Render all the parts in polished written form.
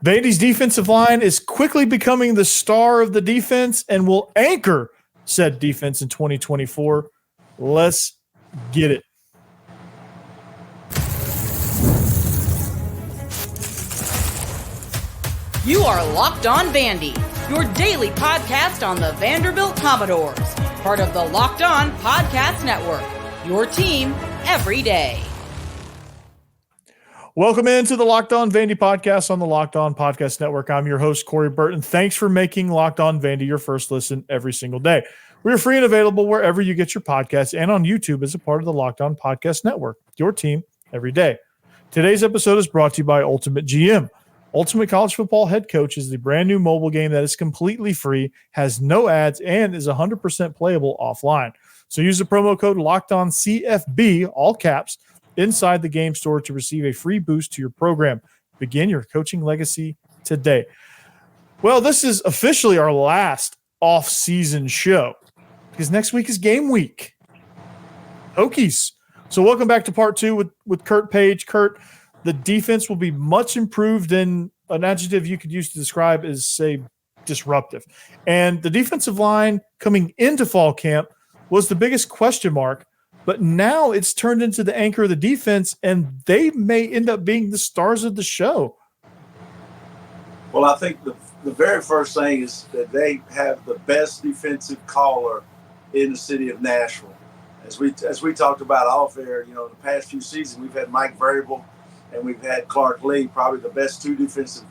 Vandy's defensive line is quickly becoming the star of the defense and will anchor said defense in 2024. Let's get it. You are Locked On Vandy, your daily podcast on the Vanderbilt Commodores, part of the Locked On Podcast Network, your team every day. Welcome into the Locked On Vandy podcast on the Locked On Podcast Network. I'm your host, Corey Burton. Thanks for making Locked On Vandy your first listen every single day. We are free and available wherever you get your podcasts and on YouTube as a part of the Locked On Podcast Network, your team every day. Today's episode is brought to you by Ultimate GM. Ultimate College Football Head Coach is the brand new mobile game that is completely free, has no ads, and is 100% playable offline. So use the promo code LOCKEDONCFB, all caps, inside the game store to receive a free boost to your program. Begin your coaching legacy today. Well, this is officially our last off-season show because next week is game week. Hokies. So welcome back to part two with Kurt Page. Kurt, the defense will be much improved, and an adjective you could use to describe is, say, disruptive. And the defensive line coming into fall camp was the biggest question mark, but now it's turned into the anchor of the defense, and they may end up being the stars of the show. Well, I think the very first thing is that they have the best defensive caller in the city of Nashville. As we talked about off air, the past few seasons we've had Mike Vrabel and we've had Clark Lee, probably the best two defensive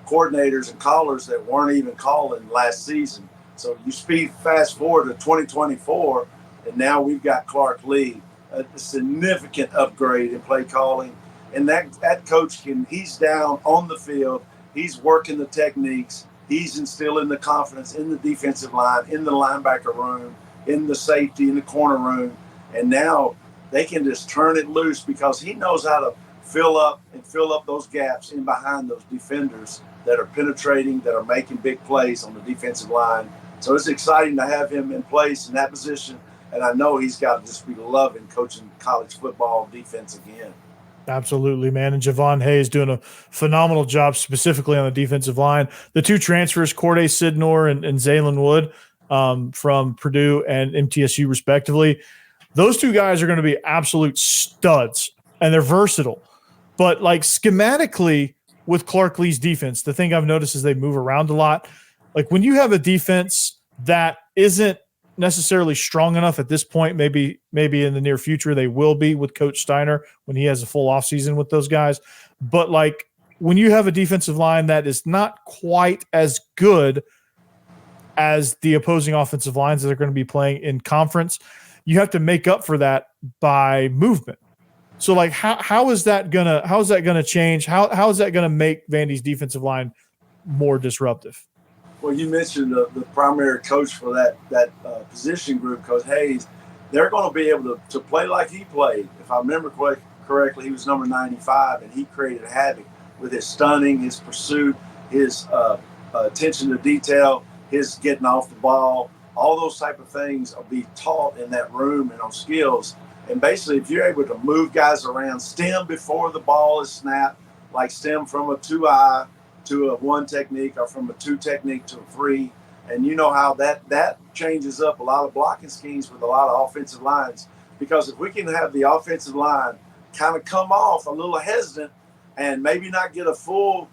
coordinators and callers that weren't even calling last season. So you fast forward to 2024, and now we've got Clark Lee, a significant upgrade in play calling. And that coach he's down on the field, he's working the techniques, he's instilling the confidence in the defensive line, in the linebacker room, in the safety, in the corner room. And now they can just turn it loose because he knows how to fill up those gaps in behind those defenders that are penetrating, that are making big plays on the defensive line. So it's exciting to have him in place in that position. And I know he's got to just be loving coaching college football defense again. Absolutely, man. And Javon Hayes doing a phenomenal job specifically on the defensive line. The two transfers, Corday Sidnor and Zaylin Wood from Purdue and MTSU respectively, those two guys are going to be absolute studs, and they're versatile. But like schematically with Clark Lee's defense, the thing I've noticed is they move around a lot. Like when you have a defense that isn't necessarily strong enough at this point, maybe in the near future they will be with Coach Steiner when he has a full offseason with those guys. But like when you have a defensive line that is not quite as good as the opposing offensive lines that are going to be playing in conference, you have to make up for that by movement. So like how is that gonna change? How is that gonna make Vandy's defensive line more disruptive? Well, you mentioned the primary coach for that position group, Coach Hayes. They're going to be able to play like he played. If I remember correctly, he was number 95, and he created havoc with his stunning, his pursuit, his attention to detail, his getting off the ball. All those type of things will be taught in that room and on skills. And basically, if you're able to move guys around, stem before the ball is snapped, like stem from a 2-eye to a 1 technique or from a 2 technique to a 3. And you know how that changes up a lot of blocking schemes with a lot of offensive lines. Because if we can have the offensive line kind of come off a little hesitant and maybe not get a full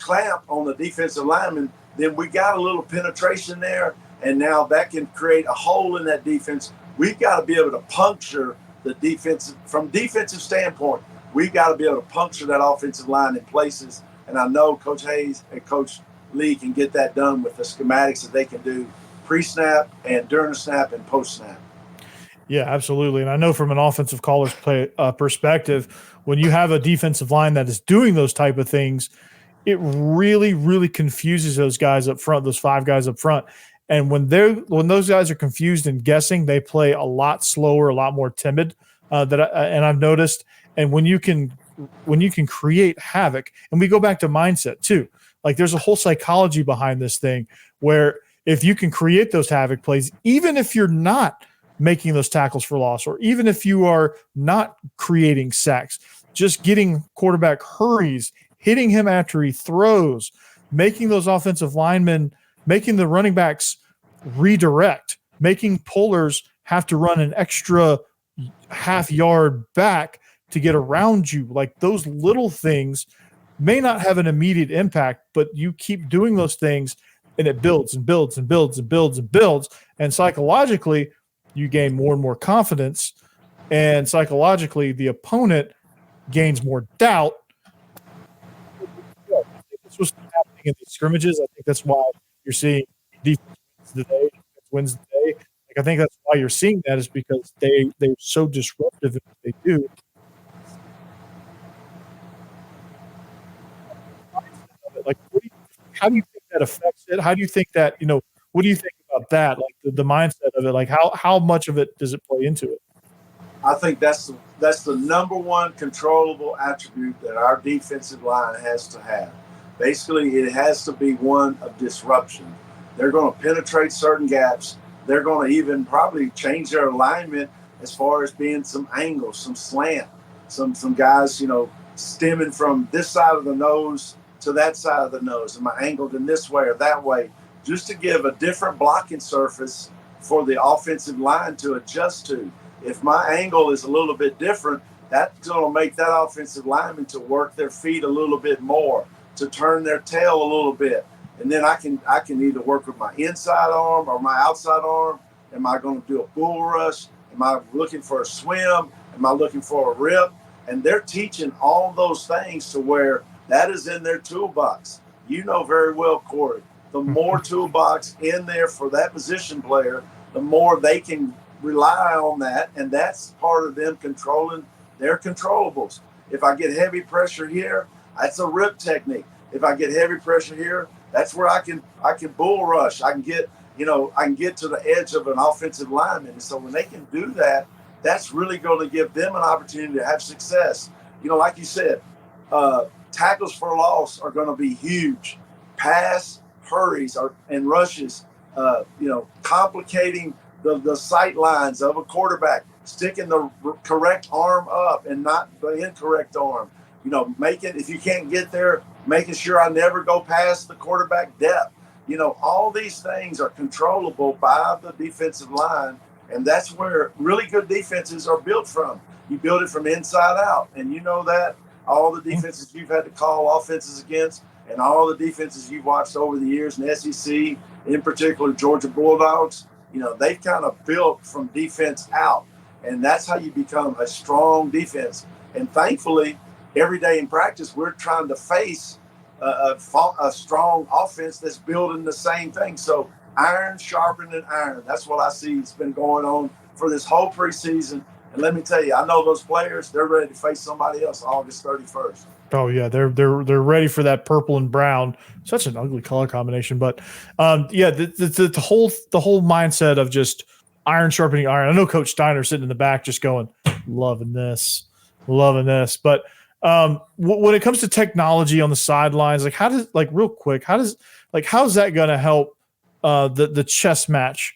clamp on the defensive lineman, then we got a little penetration there. And now that can create a hole in that defense. We've got to be able to puncture the defensive, from defensive standpoint, we've got to be able to puncture that offensive line in places. And I know Coach Hayes and Coach Lee can get that done with the schematics that they can do pre-snap and during the snap and post-snap. Yeah, absolutely. And I know from an offensive caller's perspective, when you have a defensive line that is doing those type of things, it really, really confuses those guys up front, those 5 guys up front. And when those guys are confused and guessing, they play a lot slower, a lot more timid. And I've noticed. And when you can create havoc, and we go back to mindset too. Like there's a whole psychology behind this thing where if you can create those havoc plays, even if you're not making those tackles for loss, or even if you are not creating sacks, just getting quarterback hurries, hitting him after he throws, making those offensive linemen, making the running backs redirect, making pullers have to run an extra half yard back to get around you. Like those little things may not have an immediate impact, but you keep doing those things and it builds and builds and builds and builds and builds. And psychologically, you gain more and more confidence. And psychologically, the opponent gains more doubt. This was happening in these scrimmages. I think that's why you're seeing defense wins the day. Like I think that's why you're seeing that is because they're so disruptive in what they do. Like, how do you think that affects it? How do you think that, what do you think about that? Like the mindset of it, like how much of it does it play into it? I think that's the number one controllable attribute that our defensive line has to have. Basically, it has to be one of disruption. They're going to penetrate certain gaps. They're going to even probably change their alignment as far as being some angle, some slant, some guys, stemming from this side of the nose to that side of the nose. Am I angled in this way or that way? Just to give a different blocking surface for the offensive line to adjust to. If my angle is a little bit different, that's going to make that offensive lineman to work their feet a little bit more, to turn their tail a little bit. And then I can either work with my inside arm or my outside arm. Am I going to do a bull rush? Am I looking for a swim? Am I looking for a rip? And they're teaching all those things to where that is in their toolbox. You know very well, Corey, the more toolbox in there for that position player, the more they can rely on that. And that's part of them controlling their controllables. If I get heavy pressure here, that's a rip technique. If I get heavy pressure here, that's where I can bull rush. I can get to the edge of an offensive lineman. And so when they can do that, that's really going to give them an opportunity to have success. Like you said, tackles for loss are going to be huge. Pass hurries and rushes, complicating the sight lines of a quarterback, sticking the correct arm up and not the incorrect arm. If you can't get there, making sure I never go past the quarterback depth. All these things are controllable by the defensive line, and that's where really good defenses are built from. You build it from inside out, and that all the defenses you've had to call offenses against and all the defenses you've watched over the years in the SEC, in particular Georgia Bulldogs, they've kind of built from defense out, and that's how you become a strong defense. And thankfully, every day in practice, we're trying to face a strong offense that's building the same thing. So iron sharpening iron. That's what I see. It's been going on for this whole preseason. And let me tell you, I know those players, they're ready to face somebody else August 31st. Oh yeah, they're ready for that purple and brown. Such an ugly color combination, but the whole mindset of just iron sharpening iron. I know Coach Steiner sitting in the back just going, loving this. But when it comes to technology on the sidelines, how's that going to help the chess match?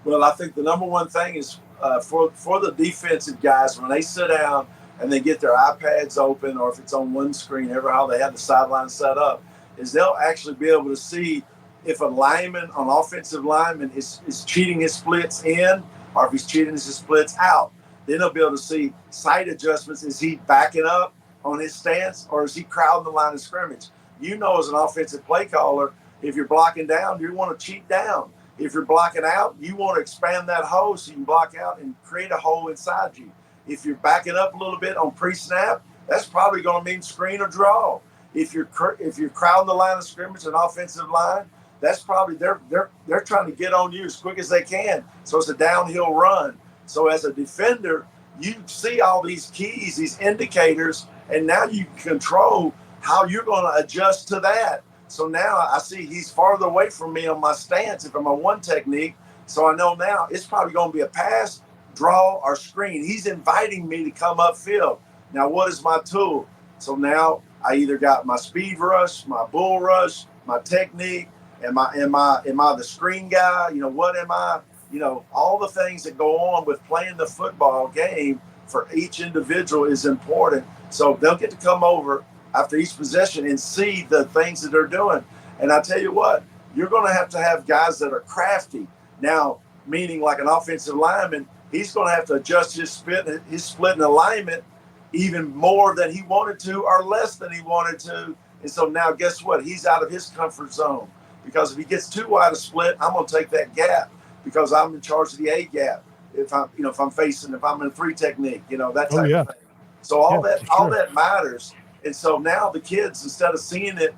Well, I think the number one thing is for the defensive guys, when they sit down and they get their iPads open, or if it's on one screen, ever how they have the sideline set up, is they'll actually be able to see if a lineman, an offensive lineman, is cheating his splits in, or if he's cheating his splits out. Then they'll be able to see sight adjustments. Is he backing up on his stance, or is he crowding the line of scrimmage? As an offensive play caller, if you're blocking down, you want to cheat down. If you're blocking out, you want to expand that hole so you can block out and create a hole inside you. If you're backing up a little bit on pre-snap, that's probably going to mean screen or draw. If you're crowding the line of scrimmage, an offensive line, that's probably they're trying to get on you as quick as they can. So it's a downhill run. So as a defender, you see all these keys, these indicators, and now you control how you're going to adjust to that. So now I see he's farther away from me on my stance if I'm on one technique. So I know now it's probably going to be a pass, draw, or screen. He's inviting me to come upfield. Now, what is my tool? So now I either got my speed rush, my bull rush, my technique. Am I the screen guy? What am I? All the things that go on with playing the football game for each individual is important. So they'll get to come over after each possession and see the things that they're doing. And I tell you what, you're going to have guys that are crafty. Now, meaning like an offensive lineman, he's going to have to adjust his split in alignment even more than he wanted to or less than he wanted to. And so now guess what? He's out of his comfort zone, because if he gets too wide a split, I'm going to take that gap because I'm in charge of the A gap. If I'm in a 3 technique, that type of thing. So all that matters. And so now the kids, instead of seeing it,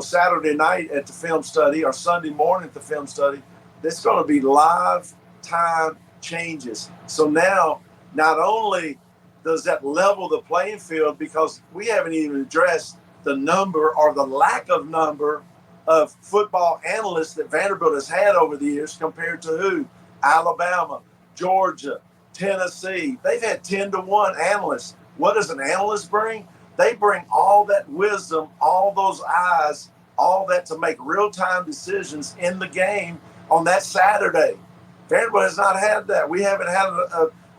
Saturday night at the film study or Sunday morning at the film study, it's going to be live time changes. So now, not only does that level the playing field, because we haven't even addressed the number or the lack of number of football analysts that Vanderbilt has had over the years compared to who? Alabama, Georgia, Tennessee. They've had 10-to-1 analysts. What does an analyst bring? They bring all that wisdom, all those eyes, all that to make real-time decisions in the game on that Saturday. Vanderbilt has not had that. We haven't had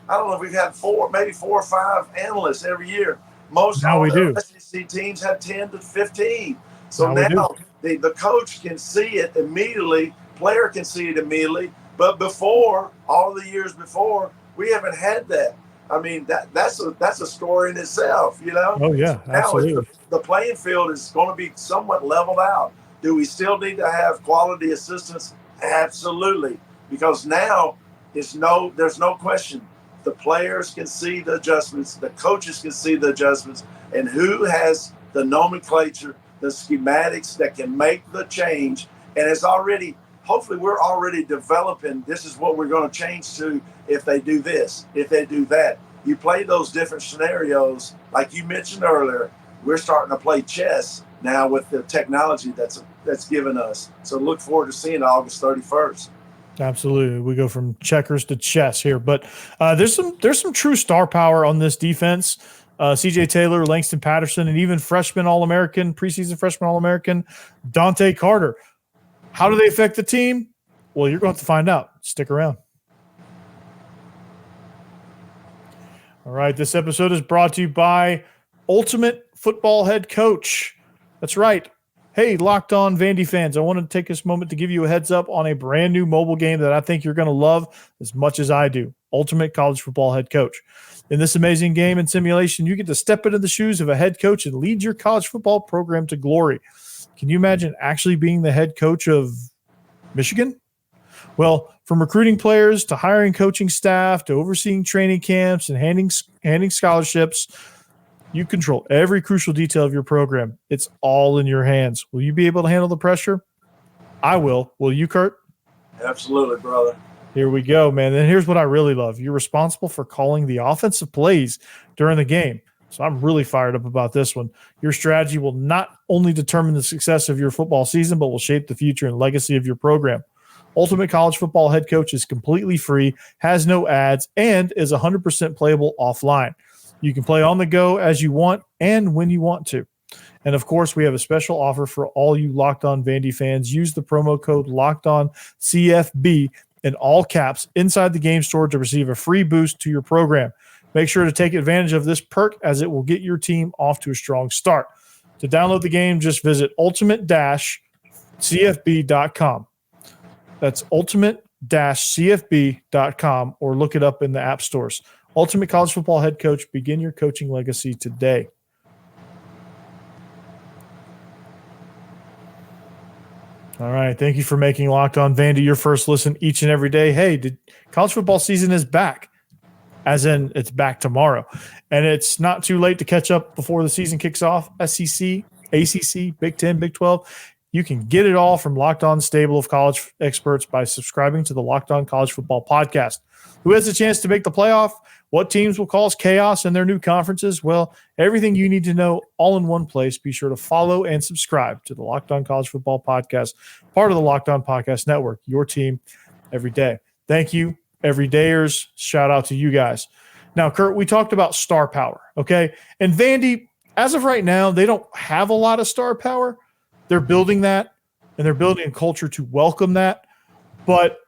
I don't know if we've had 4 or 5 analysts every year. Most now we do. SEC teams have 10 to 15. So now the coach can see it immediately, player can see it immediately. But before, all the years before, we haven't had that. I mean, that's a story in itself, Oh, yeah, absolutely. Now the playing field is going to be somewhat leveled out. Do we still need to have quality assistants? Absolutely. Because now there's no question. The players can see the adjustments. The coaches can see the adjustments. And who has the nomenclature, the schematics that can make the change? And it's already – hopefully we're already developing, this is what we're going to change to if they do this, if they do that. You play those different scenarios. Like you mentioned earlier, we're starting to play chess now with the technology that's given us. So look forward to seeing August 31st. Absolutely. We go from checkers to chess here. But there's some true star power on this defense. CJ Taylor, Langston Patterson, and even freshman All-American, preseason freshman All-American, Dante Carter. How do they affect the team? Well, you're going to find out. Stick around. All right, this episode is brought to you by Ultimate Football Head Coach. That's right. Hey, Locked On Vandy fans, I want to take this moment to give you a heads up on a brand new mobile game that I think you're going to love as much as I do. Ultimate College Football Head Coach. In this amazing game and simulation, you get to step into the shoes of a head coach and lead your college football program to glory. Can you imagine actually being the head coach of Michigan? Well, from recruiting players to hiring coaching staff to overseeing training camps and handing scholarships, you control every crucial detail of your program. It's all in your hands. Will you be able to handle the pressure? I will. Will you, Kurt? Absolutely, brother. Here we go, man. And here's what I really love. You're responsible for calling the offensive plays during the game. So I'm really fired up about this one. Your strategy will not only determine the success of your football season, but will shape the future and legacy of your program. Ultimate College Football Head Coach is completely free, has no ads, and is 100% playable offline. You can play on the go as you want and when you want to. And, of course, we have a special offer for all you Locked On Vandy fans. Use the promo code LOCKEDONCFB in all caps inside the game store to receive a free boost to your program. Make sure to take advantage of this perk as it will get your team off to a strong start. To download the game, just visit ultimate-cfb.com. That's ultimate-cfb.com or look it up in the app stores. Ultimate College Football Head Coach, begin your coaching legacy today. All right. Thank you for making Locked On Vandy your first listen each and every day. Hey, college football season is back. As in, it's back tomorrow. And it's not too late to catch up before the season kicks off. SEC, ACC, Big 10, Big 12. You can get it all from Locked On stable of college experts by subscribing to the Locked On College Football Podcast. Who has a chance to make the playoff? What teams will cause chaos in their new conferences? Well, everything you need to know all in one place. Be sure to follow and subscribe to the Locked On College Football Podcast, part of the Locked On Podcast Network, your team every day. Thank you, everydayers. Shout out to you guys. Now, Kurt, we talked about star power, okay? And Vandy, as of right now, they don't have a lot of star power. They're building that, and they're building a culture to welcome that. But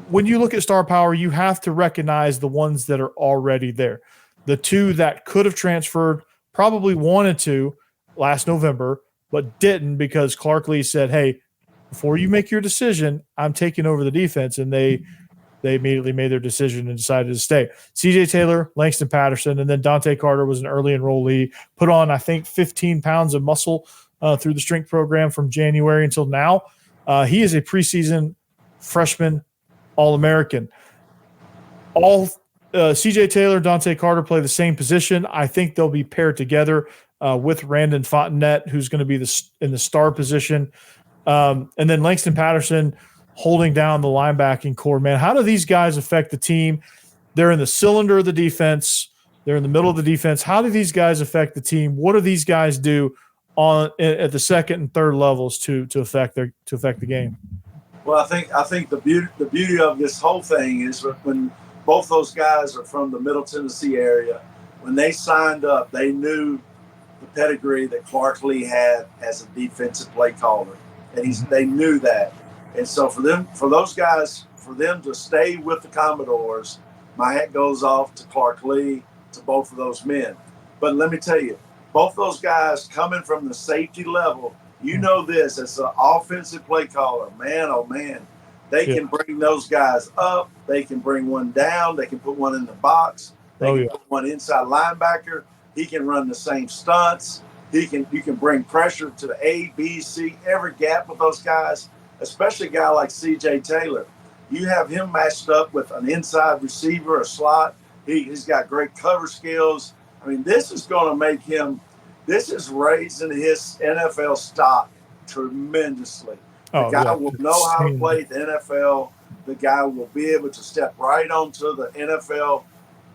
when you look at star power, you have to recognize the ones that are already there. The two that could have transferred probably wanted to last November, but didn't because Clark Lee said, hey, before you make your decision, I'm taking over the defense. And they immediately made their decision and decided to stay. CJ Taylor, Langston Patterson, and then Dante Carter was an early enrollee, put on, I think, 15 pounds of muscle through the strength program from January until now. He is a preseason freshman All-American. All CJ Taylor, Dante Carter play the same position. I think they'll be paired together with Randon Fontenette, who's going to be in the star position. And then Langston Patterson holding down the linebacking core. Man, how do these guys affect the team? They're in the cylinder of the defense. They're in the middle of the defense. How do these guys affect the team? What do these guys do at the second and third levels to affect the game? Well, I think the beauty of this whole thing is when both those guys are from the Middle Tennessee area. When they signed up, they knew the pedigree that Clark Lee had as a defensive play caller, and they knew that. And so for those guys to stay with the Commodores, my hat goes off to Clark Lee, to both of those men. But let me tell you, both those guys coming from the safety level, you know this, as an offensive play caller, man, oh man, they can bring those guys up. They can bring one down. They can put one in the box. They can put one inside linebacker. He can run the same stunts. You can bring pressure to the A, B, C, every gap with those guys, especially a guy like C.J. Taylor. You have him matched up with an inside receiver, a slot. He's got great cover skills. I mean, this is going to make him – this is raising his NFL stock tremendously. The guy will know how to play the NFL. The guy will be able to step right onto the NFL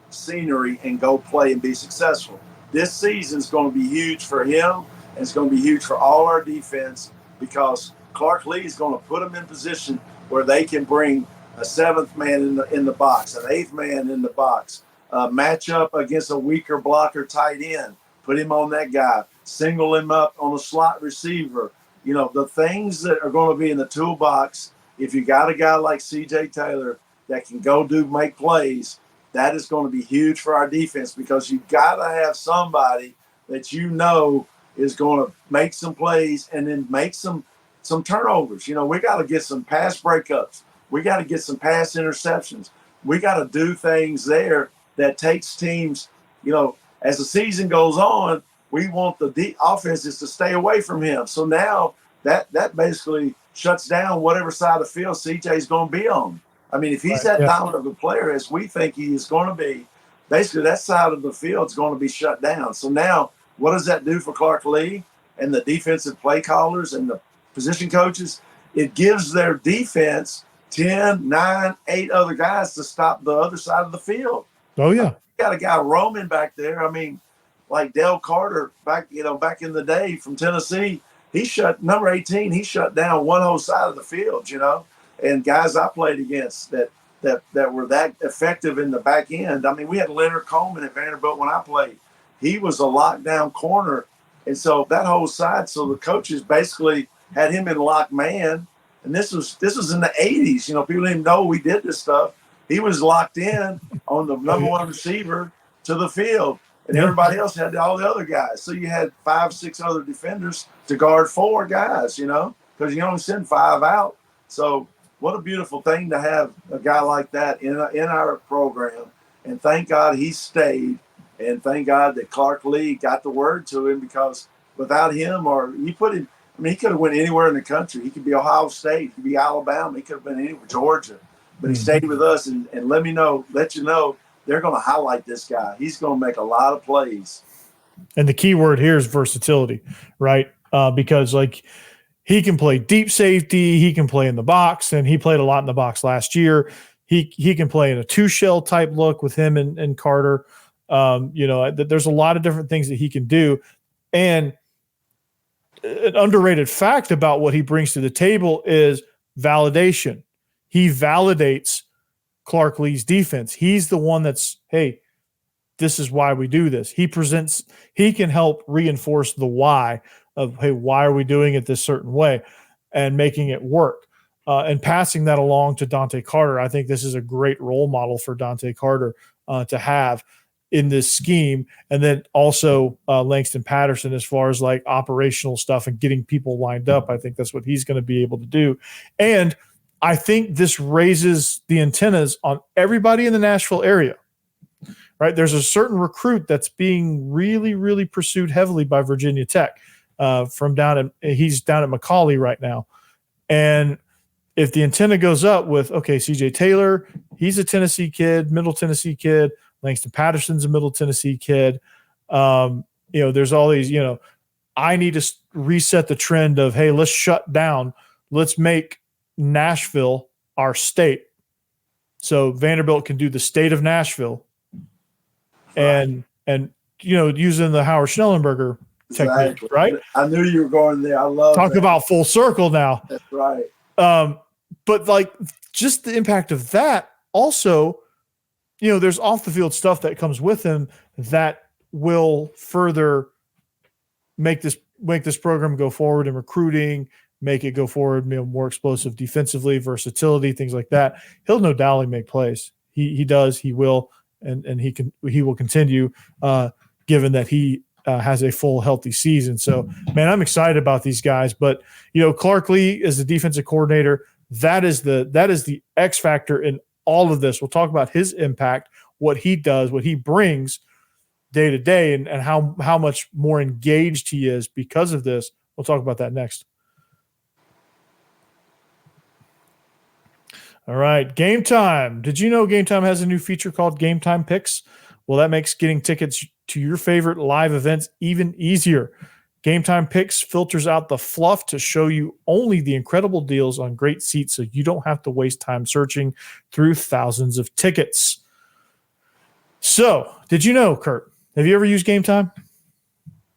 scenery and go play and be successful. This season is going to be huge for him, and it's going to be huge for all our defense because Clark Lee is going to put them in position where they can bring a seventh man in the box, an eighth man in the box, match up against a weaker blocker tight end, put him on that guy, single him up on a slot receiver. You know, the things that are going to be in the toolbox, if you got a guy like C.J. Taylor that can make plays, that is going to be huge for our defense because you've got to have somebody that you know is going to make some plays and then make some turnovers. You know, we got to get some pass breakups. We got to get some pass interceptions. We got to do things there that takes teams, you know, as the season goes on, we want the offenses to stay away from him. So now that basically shuts down whatever side of the field CJ is going to be on. I mean, if he's that dominant of a player as we think he is going to be, basically that side of the field is going to be shut down. So now what does that do for Clark Lee and the defensive play callers and the position coaches? It gives their defense 10, 9, 8 other guys to stop the other side of the field. Oh, yeah. You got a guy roaming back there. I mean, like Dale Carter back in the day from Tennessee, number 18, he shut down one whole side of the field, you know. And guys I played against that were that effective in the back end. I mean, we had Leonard Coleman at Vanderbilt when I played. He was a lockdown corner. And so that whole side, so the coaches basically had him in lock man. And this was in the 80s. You know, people didn't know we did this stuff. He was locked in on the number one receiver to the field. And everybody else had all the other guys. So you had 5, 6 other defenders to guard 4 guys, you know, because you only send 5 out. So what a beautiful thing to have a guy like that in our program. And thank God he stayed. And thank God that Clark Lee got the word to him because without him he could have went anywhere in the country. He could be Ohio State. He could be Alabama. He could have been anywhere, Georgia. But he stayed with us and let you know, they're going to highlight this guy. He's going to make a lot of plays. And the key word here is versatility, right? Because like he can play deep safety, he can play in the box, and he played a lot in the box last year. He can play in a 2-shell type look with him and Carter. You know, there's a lot of different things that he can do. And an underrated fact about what he brings to the table is validation. He validates Clark Lee's defense. He's the one that's, hey, this is why we do this. He can help reinforce the why of, hey, why are we doing it this certain way and making it work and passing that along to Dante Carter. I think this is a great role model for Dante Carter to have. in this scheme. And then also Langston Patterson, as far as like operational stuff and getting people lined up. I think that's what he's going to be able to do. And I think this raises the antennas on everybody in the Nashville area, right? There's a certain recruit that's being really, really pursued heavily by Virginia Tech he's down at Macaulay right now. And if the antenna goes up with, okay, CJ Taylor, he's a Tennessee kid, Middle Tennessee kid. Langston Patterson's a Middle Tennessee kid. There's all these, I need to reset the trend of, hey, let's shut down. Let's make Nashville our state. So Vanderbilt can do the state of Nashville and using the Howard Schnellenberger technique, right? I knew you were going there. I love Talk about full circle now. That's right. But like just the impact of that also, there's off the field stuff that comes with him that will further make this program go forward in recruiting, make it go forward, more explosive defensively, versatility, things like that. He'll no doubt make plays. He does, he will, and he will continue, given that he has a full healthy season. So, man, I'm excited about these guys. But Clark Lee is the defensive coordinator. That is the X factor in all of this. We'll talk about his impact, what he does, what he brings day to day, and how much more engaged he is because of this. We'll talk about that next. All right, Gametime. Did you know Gametime has a new feature called Gametime Picks? Well, that makes getting tickets to your favorite live events even easier. Gametime Picks filters out the fluff to show you only the incredible deals on great seats, so you don't have to waste time searching through thousands of tickets. So, did you know, Kurt? Have you ever used Gametime?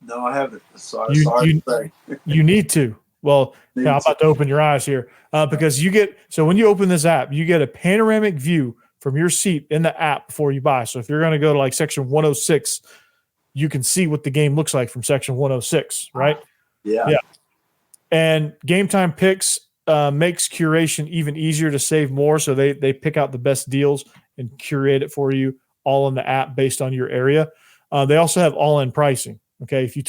No, I haven't. Sorry to say. You need to. Well, I'm about to open your eyes here because when you open this app, you get a panoramic view from your seat in the app before you buy. So if you're going to go to like section 106, you can see what the game looks like from section 106, right? Yeah. And Gametime Picks makes curation even easier to save more. So they pick out the best deals and curate it for you all in the app based on your area. They also have all-in pricing. Okay, you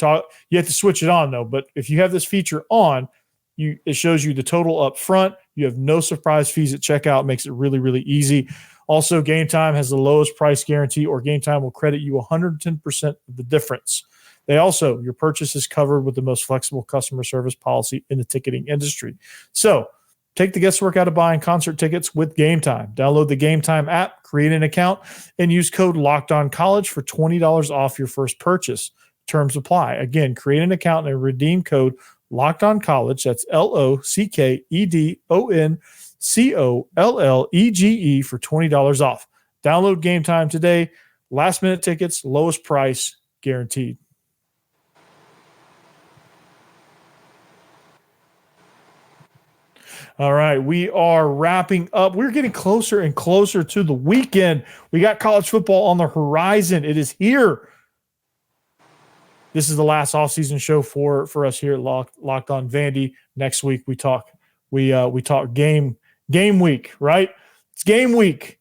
have to switch it on though. But if you have this feature on, it shows you the total up front. You have no surprise fees at checkout. Makes it really, really easy. Also, Gametime has the lowest price guarantee, or Gametime will credit you 110% of the difference. Your purchase is covered with the most flexible customer service policy in the ticketing industry. So, take the guesswork out of buying concert tickets with Gametime. Download the Gametime app, create an account, and use code LOCKEDONCollege for $20 off your first purchase. Terms apply. Again, create an account and redeem code LOCKEDONCollege. That's LOCKEDONCOLLEGE for $20 off. Download Gametime today. Last minute tickets, lowest price guaranteed. All right, we are wrapping up. We're getting closer and closer to the weekend. We got college football on the horizon. It is here. This is the last offseason show for us here at Locked On Vandy. Next week we talk game week, right? It's game week.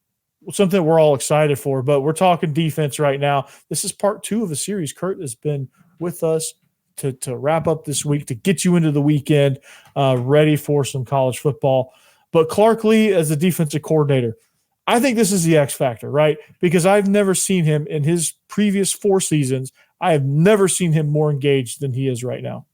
Something that we're all excited for, but we're talking defense right now. This is part 2 of a series. Kurt has been with us to wrap up this week, to get you into the weekend, ready for some college football. But Clark Lee as the defensive coordinator, I think this is the X factor, right? Because I've never seen him in his previous 4 seasons. I have never seen him more engaged than he is right now.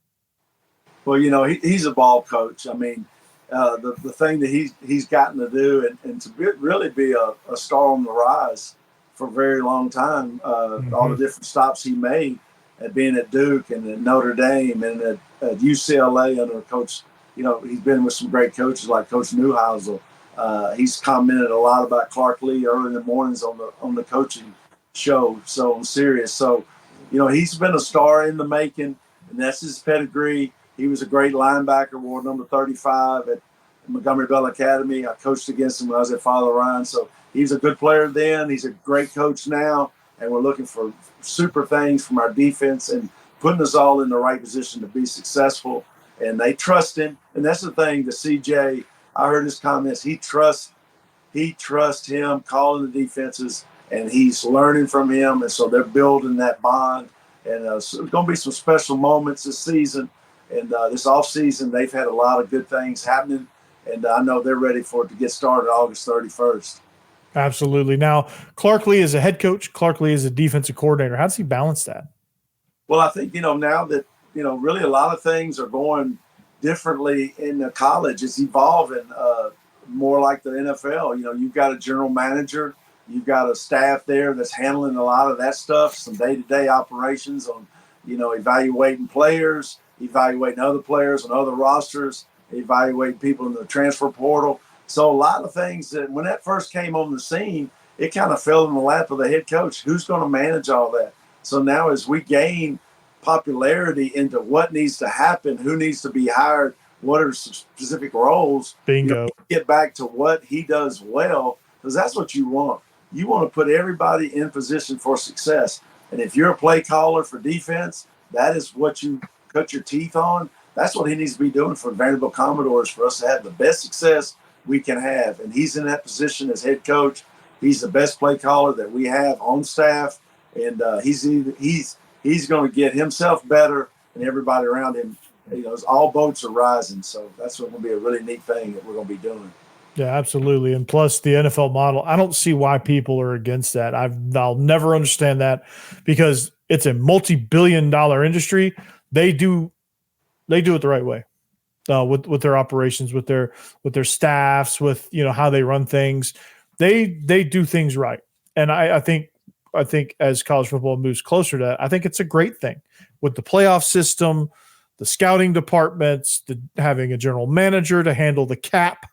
Well, he's a ball coach. I mean, the thing that he's gotten to do and to really be a star on the rise for a very long time, all the different stops he made at being at Duke and at Notre Dame and at UCLA under Coach, he's been with some great coaches like Coach Newhousel. He's commented a lot about Clark Lee early in the mornings on the coaching show. So I'm serious. So, he's been a star in the making, and that's his pedigree. He was a great linebacker, wore number 35 at Montgomery Bell Academy. I coached against him when I was at Father Ryan. So he's a good player then. He's a great coach now, and we're looking for super things from our defense and putting us all in the right position to be successful. And they trust him. And that's the thing, the CJ, I heard his comments. He trusts him calling the defenses and he's learning from him. And so they're building that bond. And so there's going to be some special moments this season. And this offseason, they've had a lot of good things happening. And I know they're ready for it to get started August 31st. Absolutely. Now, Clark Lee is a head coach. Clark Lee is a defensive coordinator. How does he balance that? Well, I think, now that, really a lot of things are going differently in the college. It's evolving more like the NFL. You've got a general manager. You've got a staff there that's handling a lot of that stuff, some day-to-day operations on, evaluating players, evaluating other players on other rosters, evaluating people in the transfer portal. So a lot of things that when that first came on the scene, it kind of fell in the lap of the head coach. Who's going to manage all that? So now as we gain popularity into what needs to happen, who needs to be hired, what are specific roles, Bingo. Get back to what he does well, because that's what you want. You want to put everybody in position for success. And if you're a play caller for defense, that is what you cut your teeth on. That's what he needs to be doing for Vanderbilt Commodores for us to have the best success we can have. And he's in that position as head coach. He's the best play caller that we have on staff. And he's going to get himself better and everybody around him. All boats are rising. So that's going to be a really neat thing that we're going to be doing. Yeah, absolutely. And plus the NFL model, I don't see why people are against that. I'll never understand that because it's a multi-billion-dollar industry. They do it the right way with their operations, with their staffs, with how they run things. They do things right. And I think as college football moves closer to that, I think it's a great thing with the playoff system, the scouting departments, having a general manager to handle the cap.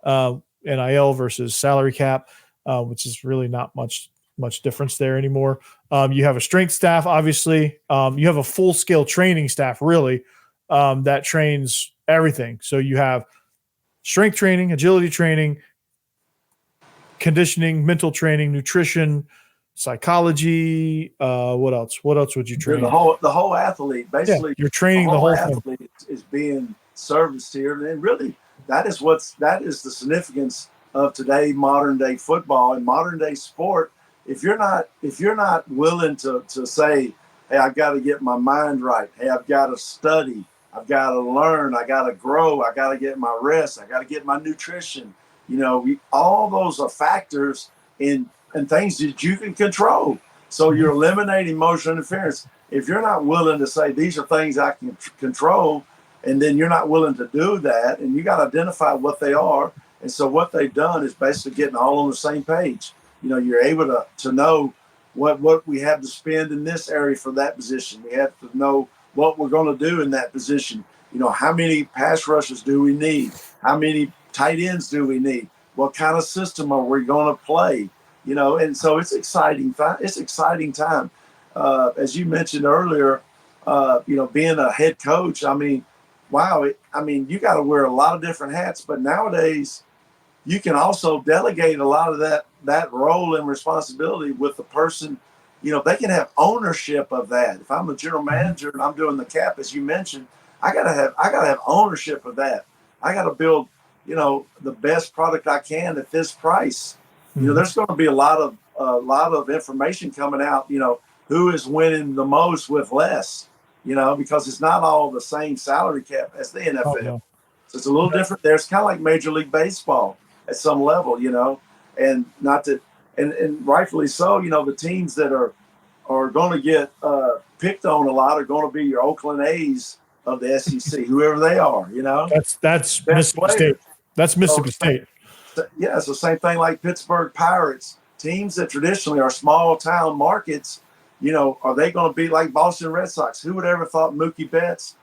NIL versus salary cap, which is really not much difference there anymore. You have a strength staff, obviously. You have a full-scale training staff, really, that trains everything. So you have strength training, agility training, conditioning, mental training, nutrition, psychology. What else? What else would you train? The whole athlete, basically. Yeah, you're training the whole athlete thing. is being serviced here, and really. That is the significance of today modern day football and modern day sport. If you're not willing to say, hey, I've got to get my mind right. Hey, I've got to study. I've got to learn. I got to grow. I got to get my rest. I got to get my nutrition. All those are factors in things that you can control. So you're eliminating emotional interference. If you're not willing to say these are things I can control, and then you're not willing to do that, and you got to identify what they are. And so what they've done is basically getting all on the same page. You're able to know what we have to spend in this area for that position. We have to know what we're going to do in that position. How many pass rushers do we need? How many tight ends do we need? What kind of system are we going to play? And so it's exciting. It's exciting time. As you mentioned earlier, being a head coach, wow, you got to wear a lot of different hats, but nowadays you can also delegate a lot of that role and responsibility with the person. They can have ownership of that. If I'm a general manager and I'm doing the cap, as you mentioned, I gotta have ownership of that. I got to build, the best product I can at this price. There's going to be a lot of information coming out. Who is winning the most with less. Because it's not all the same salary cap as the NFL. Oh, no. So it's a little different there. It's kind of like Major League Baseball at some level, and and rightfully so, the teams that are going to get picked on a lot are going to be your Oakland A's of the SEC, whoever they are, That's Mississippi State. That's Mississippi State. Yeah, it's the same thing like Pittsburgh Pirates, teams that traditionally are small town markets. Are they going to be like Boston Red Sox? Who would ever thought Mookie Betts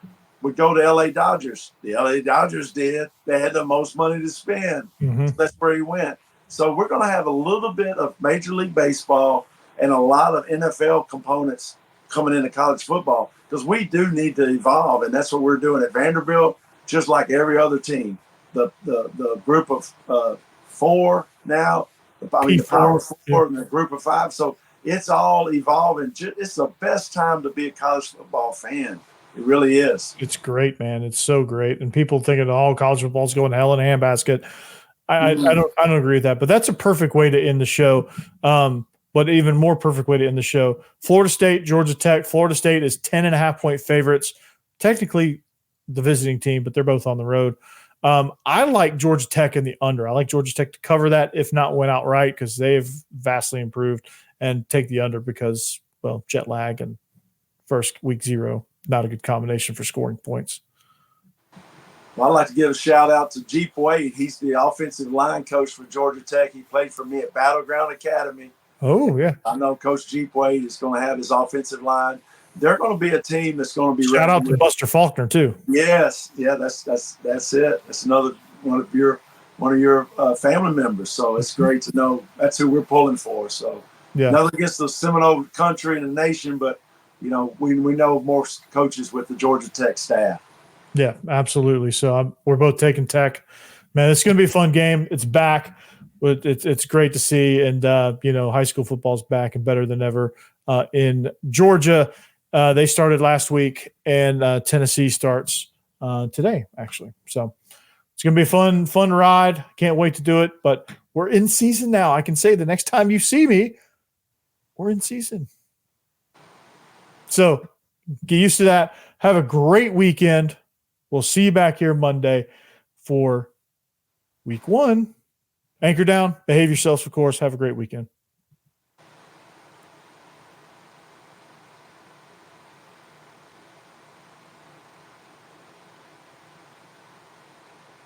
would go to L.A. Dodgers? The L.A. Dodgers did. They had the most money to spend. Mm-hmm. So that's where he went. So we're going to have a little bit of Major League Baseball and a lot of NFL components coming into college football because we do need to evolve, and that's what we're doing at Vanderbilt, just like every other team. The group of four now, the Power Four and the group of five. So it's all evolving. It's the best time to be a college football fan. It really is. It's great, man. It's so great. And people thinking, oh, college football's going to hell in a handbasket. I don't agree with that. But that's a perfect way to end the show. but even more perfect way to end the show. Florida State, Georgia Tech. Florida State is 10.5-point favorites. Technically the visiting team, but they're both on the road. I like Georgia Tech in the under. I like Georgia Tech to cover that, if not win outright, because they've vastly improved, and take the under because, well, jet lag and first week 0, not a good combination for scoring points. Well, I'd like to give a shout out to Jeep Wade. He's the offensive line coach for Georgia Tech. He played for me at Battleground Academy. Oh, yeah. I know Coach Jeep Wade is going to have his offensive line. They're going to be a team that's going to be shout out to Buster Faulkner too. Yes, yeah, that's it. That's another one of your family members. So it's great to know that's who we're pulling for. So nothing against the Seminole country and the nation, but we know more coaches with the Georgia Tech staff. Yeah, absolutely. So we're both taking Tech. Man, it's going to be a fun game. It's back. It's great to see, and high school football's back and better than ever in Georgia. They started last week, and Tennessee starts today, actually. So it's going to be a fun ride. Can't wait to do it. But we're in season now. I can say the next time you see me, we're in season. So get used to that. Have a great weekend. We'll see you back here Monday for week 1. Anchor down. Behave yourselves, of course. Have a great weekend.